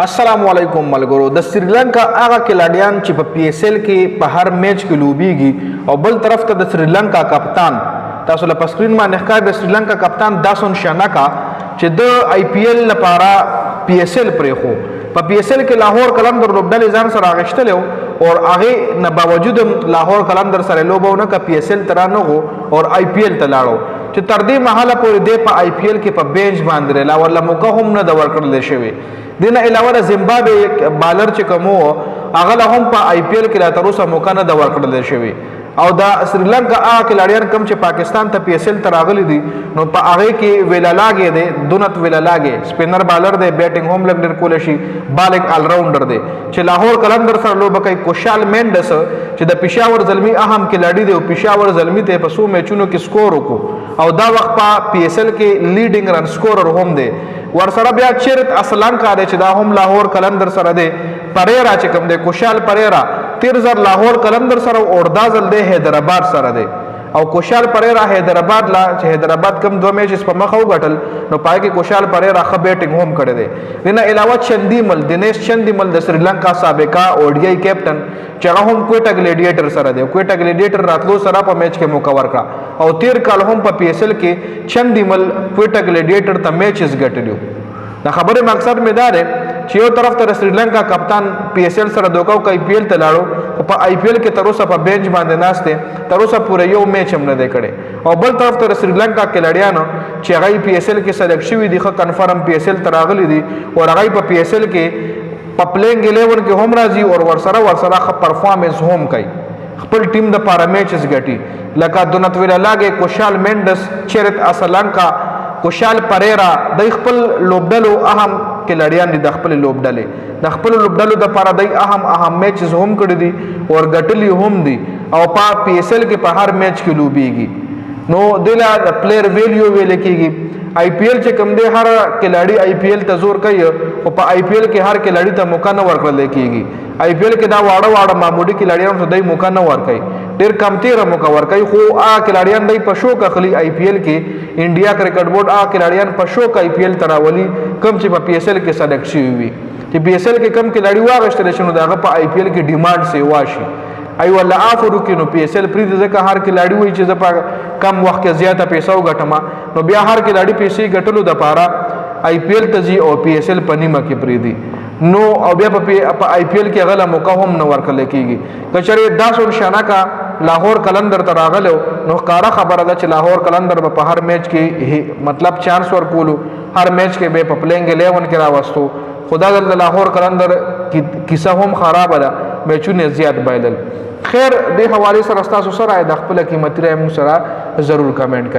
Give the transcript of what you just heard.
अस्सलाम वालेकुम मलगरो د श्रीलंका هغه کلاډیان چې په پی ایس ایل کې په هر میچ کې لوبيږي او بل طرف ته د श्रीलंका کپتان تاسو له سکرین باندې ښکار د श्रीलंका کپتان داسون شاناکا چې د آی پی ایل لپاره پی ایس ایل پرې خو په پی ایس ایل کې لاهور قلندر لوبډلې ځان سره اغشتل او هغه نه باوجود لاهور قلندر سره لوبونه ک پی ایس ایل ترانه او آی پی ایل ته لاړو چې تر دې مهاله پورې د په آی پی ایل کې په بینچ باندې لا ولا موقع هم نه د ورکړل شوی دینه علاوه زیمبابوے بالر چې کومو هغه هم په آی پی ایل کې لا تر اوسه موقع نه د ورکړل شوی او دا श्रीलंका هغه کلاډیان کم چې پاکستان ته پی ایس ایل ته راغلي دي نو په هغه کې ویلالاګي دي دونت ویلالاګي سپینر بالر دی بیټینګ هم لګ ډیر کول شي بالک آل راونډر دی چې لاهور قلندر سره لوب کوي کوشال مینډس چې د پېښور زلمی اهم کلاډي دی او پېښور زلمی ته په 100 میچونو کې سکور وکړو او دا وخت په پی ایس ایل کې لیډینګ رن سکورر هم دی ورسره بیا چیرت اصلان کار چې دا هم لاهور قلندر سره دی پریرا چې کوم دی کوشال پریرا تیر زر لاهور قلندر سره اوردازل دی حیدرآباد سره دی او کوشال پریرا حیدرآباد لا چې حیدرآباد کم دوه میچز په مخ وګټل نو پای کې کوشال پریرا خ بیټینګ هم کړی دی دنه علاوه چندیمل دنیش چندیمل د श्रीलंका سابقا او ډی آی کیپټن چې هغه هم کوټا ګلیډیټر سره دی کوټا ګلیډیټر راتلو سره په میچ کې موقع ورکړه او تیر کال هم په پی ایس ایل کې چندیمل کوټا ګلیډیټر ته میچز ګټلیو دا خبره مقصد مې دا دی چې یو طرف ته श्रीलंका کپتان پی ایس ایل سره دوکاو آی پی ایل ته لاړو او په آی پی ایل کې تر اوسه په بینچ باندې ناشته تر اوسه پورې یو میچ هم نه دی کړی او بل طرف ته श्रीलंका کلاډیانو چې هغه پی ایس ایل کې سلیکټ شوی دي خو کنفرم پی ایس ایل ته راغلي دي او هغه په پی ایس ایل کې په پلینګ 11 کې هم راځي او ورسره خ پرفارمنس هم کوي خپل ټیم د پاره میچز ګټي لکه دونت ویلالاګي کوشال مینډس چیرت اسلانکا کوشال پریرا د خپل لوبډلو اهم کلاډیان دي د خپل لوبډلې د خپل لوبډلو د پاره د اهم میچز هم کړی دي او ګټلی هم دي او په پی ایس ایل کې په هر میچ کې لوبيږي نو دلا د پلیئر ویلیو ویل کېږي آی پی ایل چې کوم دی هر کلاډي آی پی ایل ته زور کوي او په آی پی ایل کې هر کلاډي ته موقع نه ورکړل کېږي آی پی ایل کې دا واړه معمولی کلاډیانو ته دای موقع نه ورکړي ډیر کم تیر موقع ورکړي خو هغه کلاډیان دای په شوق اخلي آی پی ایل کې انډیا کرکټ بورډ هغه کلاډیان په شوق آی پی ایل تراولي کم چې په پی ایس ایل کې سلیکټ شي وي چې پی ایس ایل کې کم کلاډي واغشتل شنو داغه په آی پی ایل کې ډیماند سی واشي ای ولا افرو کې نو پی ایس ایل پری ځکه هر کلاډي وای چې زپا کم وخت کې زیاته پیسې وګټما نو بیا هر کلاډي پیسې ګټلو د پاره آی پی ایل ته زی او پی ایس ایل پنیمه کې پری دي نو او بیا په آی پی ایل کې غلا موقع هم نه ورکړل کېږي کچره داسون شاناکا لاهور قلندر ته راغلو نو ښکارا خبره ده چې لاهور قلندر په هر میچ کې مطلب چانس ورکولو هر میچ کې به په پلینګ 11 کې راوستو خدا د لاهور قلندر کیسه هم خراب ده میچونه زیات بایلل خیر د حواله سره تاسو سره د خپل قیمتي رائے مو سره ضرور کمنټ کړئ